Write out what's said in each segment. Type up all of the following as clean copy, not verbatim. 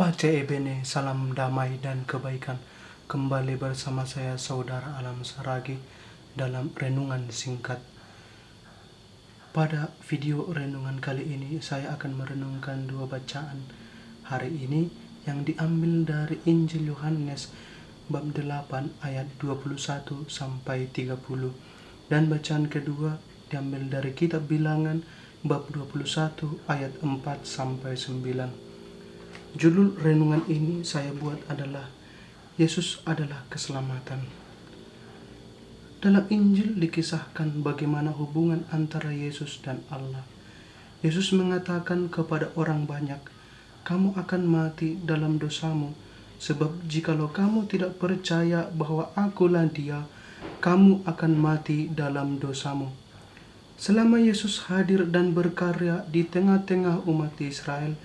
Pace Ebene, salam damai dan kebaikan. Kembali bersama saya Saudara Alam Saragi dalam renungan singkat. Pada video renungan kali ini saya akan merenungkan dua bacaan hari ini yang diambil dari Injil Yohanes bab 8 ayat 21 sampai 30 dan bacaan kedua diambil dari kitab Bilangan bab 21 ayat 4 sampai 9. Judul renungan ini saya buat adalah Yesus adalah keselamatan. Dalam Injil dikisahkan bagaimana hubungan antara Yesus dan Allah. Yesus mengatakan kepada orang banyak, "Kamu akan mati dalam dosamu, sebab jikalau kamu tidak percaya bahwa Akulah Dia, kamu akan mati dalam dosamu." Selama Yesus hadir dan berkarya di tengah-tengah umat Israel,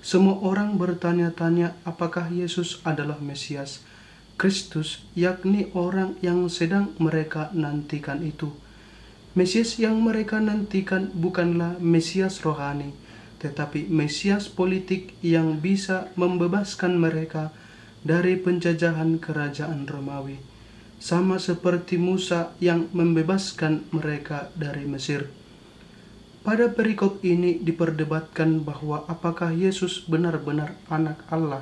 semua orang bertanya-tanya apakah Yesus adalah Mesias, Kristus, yakni orang yang sedang mereka nantikan itu. Mesias yang mereka nantikan bukanlah Mesias rohani, tetapi Mesias politik yang bisa membebaskan mereka dari penjajahan kerajaan Romawi, sama seperti Musa yang membebaskan mereka dari Mesir. Pada perikop ini diperdebatkan bahwa apakah Yesus benar-benar anak Allah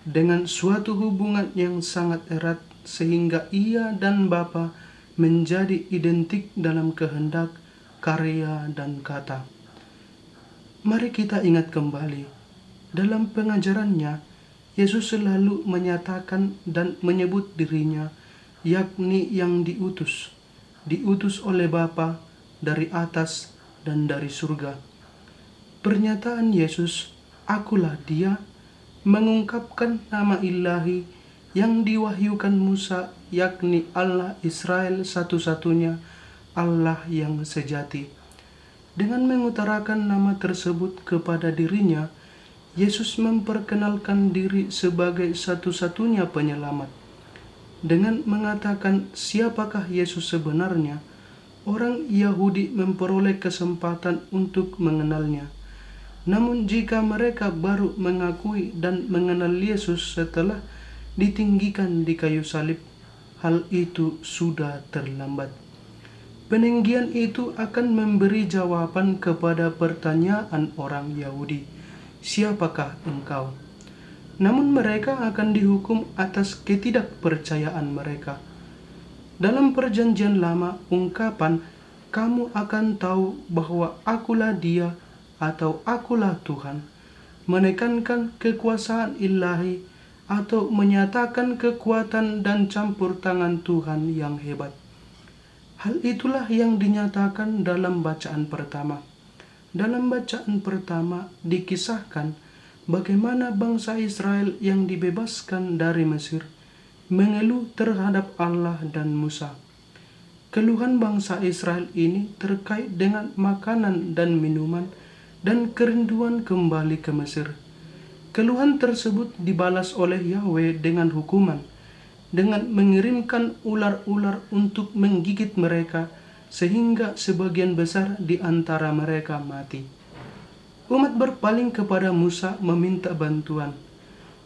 dengan suatu hubungan yang sangat erat sehingga ia dan Bapa menjadi identik dalam kehendak, karya, dan kata. Mari kita ingat kembali, dalam pengajarannya, Yesus selalu menyatakan dan menyebut dirinya, yakni yang diutus oleh Bapa dari atas dan dari surga. Pernyataan Yesus, "Akulah Dia," mengungkapkan nama ilahi yang diwahyukan Musa, yakni Allah Israel satu-satunya, Allah yang sejati. Dengan mengutarakan nama tersebut kepada dirinya, Yesus memperkenalkan diri sebagai satu-satunya penyelamat. Dengan mengatakan siapakah Yesus sebenarnya, orang Yahudi memperoleh kesempatan untuk mengenalnya. Namun jika mereka baru mengakui dan mengenal Yesus setelah ditinggikan di kayu salib, hal itu sudah terlambat. Peninggian itu akan memberi jawaban kepada pertanyaan orang Yahudi, "Siapakah engkau?" Namun mereka akan dihukum atas ketidakpercayaan mereka. Dalam perjanjian lama, ungkapan "kamu akan tahu bahwa Akulah Dia" atau "Akulah Tuhan" menekankan kekuasaan ilahi atau menyatakan kekuatan dan campur tangan Tuhan yang hebat. Hal itulah yang dinyatakan dalam bacaan pertama. Dalam bacaan pertama dikisahkan bagaimana bangsa Israel yang dibebaskan dari Mesir mengeluh terhadap Allah dan Musa. Keluhan bangsa Israel ini terkait dengan makanan dan minuman dan kerinduan kembali ke Mesir. Keluhan tersebut dibalas oleh Yahweh dengan hukuman, dengan mengirimkan ular-ular untuk menggigit mereka sehingga sebagian besar di antara mereka mati. Umat berpaling kepada Musa meminta bantuan.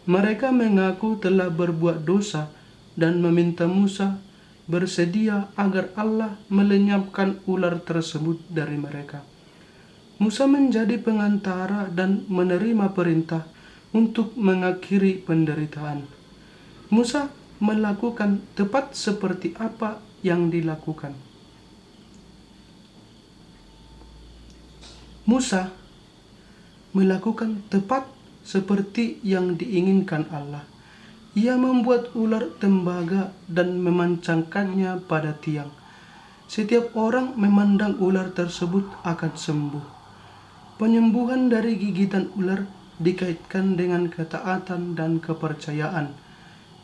Mereka mengaku telah berbuat dosa dan meminta Musa bersedia agar Allah melenyapkan ular tersebut dari mereka. Musa menjadi pengantara dan menerima perintah untuk mengakhiri penderitaan. Musa melakukan tepat seperti apa yang dilakukan. Musa melakukan tepat seperti yang diinginkan Allah. Ia membuat ular tembaga dan memancangkannya pada tiang. Setiap orang memandang ular tersebut akan sembuh. Penyembuhan dari gigitan ular dikaitkan dengan ketaatan dan kepercayaan.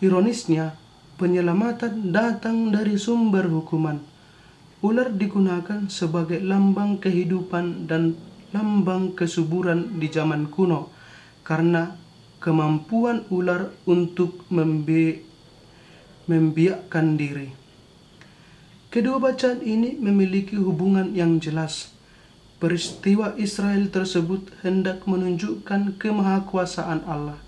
Ironisnya, penyelamatan datang dari sumber hukuman. Ular digunakan sebagai lambang kehidupan dan lambang kesuburan di zaman kuno karena kemampuan ular untuk membiakkan diri. Kedua bacaan ini memiliki hubungan yang jelas. Peristiwa Israel tersebut hendak menunjukkan kemahakuasaan Allah,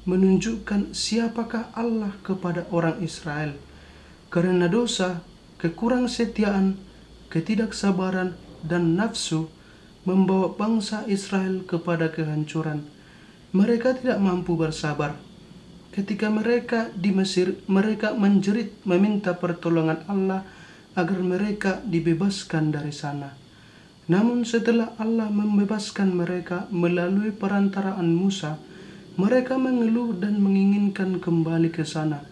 menunjukkan siapakah Allah kepada orang Israel. Karena dosa, kekurangsetiaan, ketidaksabaran, dan nafsu membawa bangsa Israel kepada kehancuran. Mereka tidak mampu bersabar. Ketika mereka di Mesir, mereka menjerit meminta pertolongan Allah agar mereka dibebaskan dari sana. Namun setelah Allah membebaskan mereka melalui perantaraan Musa, mereka mengeluh dan menginginkan kembali ke sana.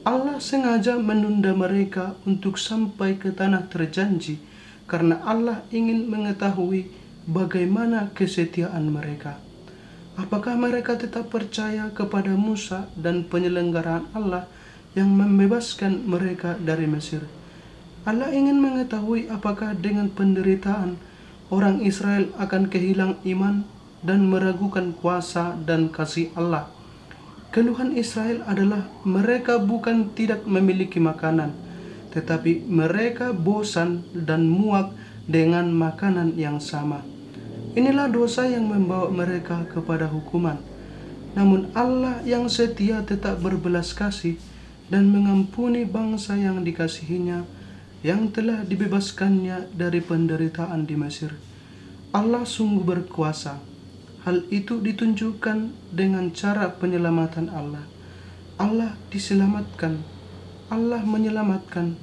Allah sengaja menunda mereka untuk sampai ke tanah terjanji karena Allah ingin mengetahui bagaimana kesetiaan mereka. Apakah mereka tetap percaya kepada Musa dan penyelenggaraan Allah yang membebaskan mereka dari Mesir? Allah ingin mengetahui apakah dengan penderitaan orang Israel akan kehilang iman dan meragukan kuasa dan kasih Allah. Keluhan Israel adalah mereka bukan tidak memiliki makanan, tetapi mereka bosan dan muak dengan makanan yang sama. Inilah dosa yang membawa mereka kepada hukuman. Namun Allah yang setia tetap berbelas kasih dan mengampuni bangsa yang dikasihinya, yang telah dibebaskannya dari penderitaan di Mesir. Allah sungguh berkuasa. Hal itu ditunjukkan dengan cara penyelamatan Allah. Allah diselamatkan. Allah menyelamatkan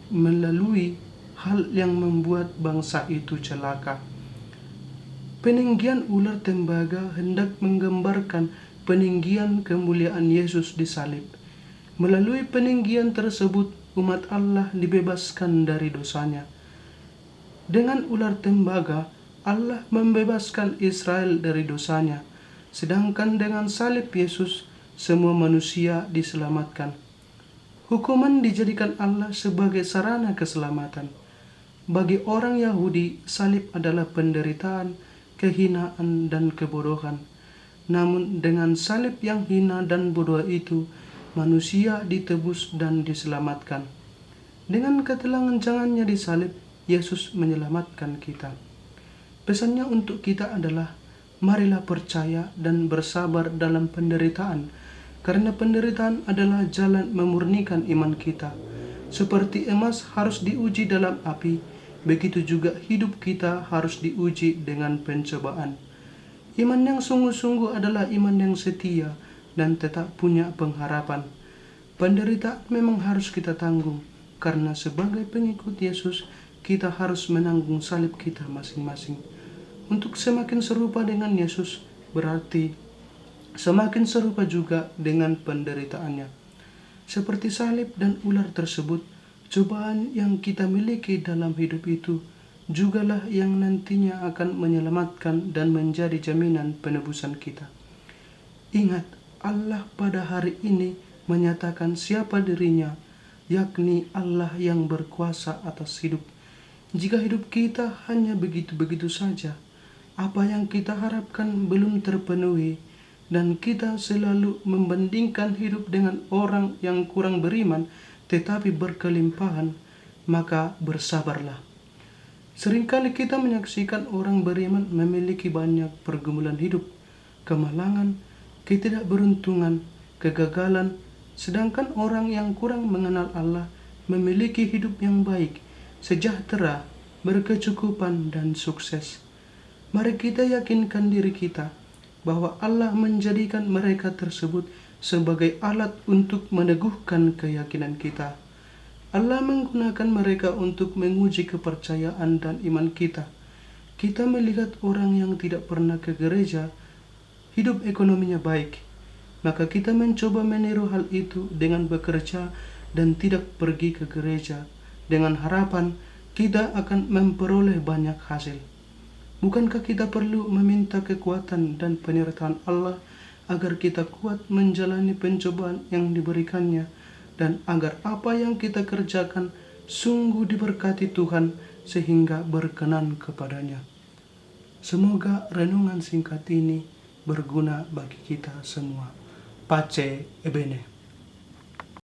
melalui hal yang membuat bangsa itu celaka. Peninggian ular tembaga hendak menggambarkan peninggian kemuliaan Yesus di salib. Melalui peninggian tersebut, umat Allah dibebaskan dari dosanya. Dengan ular tembaga, Allah membebaskan Israel dari dosanya, sedangkan dengan salib Yesus, semua manusia diselamatkan. Hukuman dijadikan Allah sebagai sarana keselamatan. Bagi orang Yahudi, salib adalah penderitaan, kehinaan, dan kebodohan. Namun dengan salib yang hina dan bodoh itu, manusia ditebus dan diselamatkan. Dengan ketelanjangannya di salib, Yesus menyelamatkan kita. Pesannya untuk kita adalah, marilah percaya dan bersabar dalam penderitaan, karena penderitaan adalah jalan memurnikan iman kita. Seperti emas harus diuji dalam api, begitu juga hidup kita harus diuji dengan pencobaan. Iman yang sungguh-sungguh adalah iman yang setia dan tetap punya pengharapan. Penderitaan memang harus kita tanggung, karena sebagai pengikut Yesus, kita harus menanggung salib kita masing-masing. Untuk semakin serupa dengan Yesus, berarti semakin serupa juga dengan penderitaannya. Seperti salib dan ular tersebut, cobaan yang kita miliki dalam hidup itu jugalah yang nantinya akan menyelamatkan dan menjadi jaminan penebusan kita. Ingat, Allah pada hari ini menyatakan siapa dirinya, yakni Allah yang berkuasa atas hidup. Jika hidup kita hanya begitu-begitu saja, apa yang kita harapkan belum terpenuhi, dan kita selalu membandingkan hidup dengan orang yang kurang beriman tetapi berkelimpahan, maka bersabarlah. Seringkali kita menyaksikan orang beriman memiliki banyak pergumulan hidup, kemalangan, ketidakberuntungan, kegagalan, sedangkan orang yang kurang mengenal Allah memiliki hidup yang baik, sejahtera, berkecukupan, dan sukses. Mari kita yakinkan diri kita bahwa Allah menjadikan mereka tersebut sebagai alat untuk meneguhkan keyakinan kita. Allah menggunakan mereka untuk menguji kepercayaan dan iman kita. Kita melihat orang yang tidak pernah ke gereja, hidup ekonominya baik, maka kita mencoba meniru hal itu dengan bekerja dan tidak pergi ke gereja, dengan harapan kita akan memperoleh banyak hasil. Bukankah kita perlu meminta kekuatan dan penyertaan Allah agar kita kuat menjalani pencobaan yang diberikannya, dan agar apa yang kita kerjakan sungguh diberkati Tuhan sehingga berkenan kepadanya. Semoga renungan singkat ini berguna bagi kita semua. Pace Ebene.